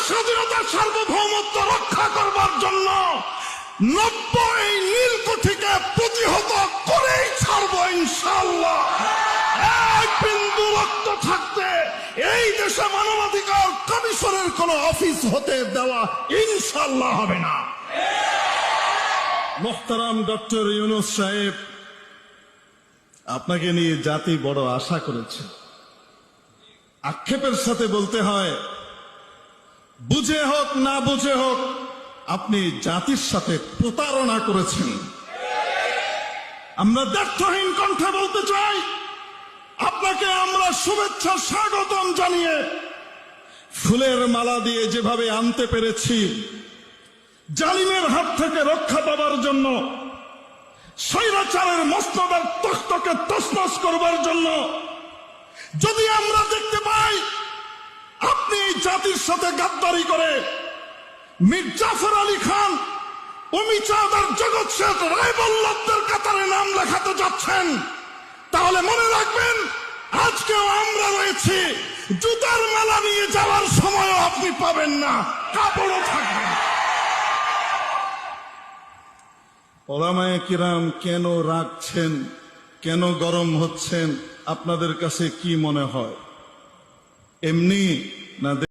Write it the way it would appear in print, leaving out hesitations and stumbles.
স্বাধীনতা সার্বভৌমত্ব রক্ষা করবার জন্য 90 নীলকুঠিকে প্রতিহত করেই ছাড়বো ইনশাআল্লাহ। এক বিন্দু রক্ত থাকতে এই দেশে মানবাধিকার কমিশনের কোন অফিস হতে দেওয়া ইনশাআল্লাহ হবে না। মোহতারাম ডক্টর ইউনূস সাহেব, আপনাকে নিয়ে জাতি বড় আশা করেছে। আক্ষেপের সাথে বলতে হয়, বুঝে হোক না বুঝে হোক আপনি জাতির সাথে প্রতারণা করেছেন। আমরা দ্ব্যর্থহীন কণ্ঠে বলতে চাই, আপনাকে আমরা শুভেচ্ছা স্বাগতম জানিয়ে ফুলের মালা দিয়ে যেভাবে আনতে পেরেছি, জালিমের হাত থেকে রক্ষা পাবার জন্য, স্বৈরাচারের মসনদের তখ্তকে তছনছ করবার জন্য, যদি আমরা দেখতে পাই আপনি এই জাতির সাথে গাদ্দারি করে মীর জাফর আলী খান, অমিচাঁদ আর জগৎ শেঠ রায়বল্লভদের কাতারে নাম লেখাতে যাচ্ছেন, তাহলে মনে রাখবেন আজকেও আমরা রয়েছি। জুতার মালা নিয়ে যাওয়ার সময়ও আপনি পাবেন না, কাপড়ও থাকবে না। ওলামায়ে কিরাম কেন রাগছেন, কেন গরম হচ্ছেন, আপনাদের কাছে কি মনে হয়? এমনি না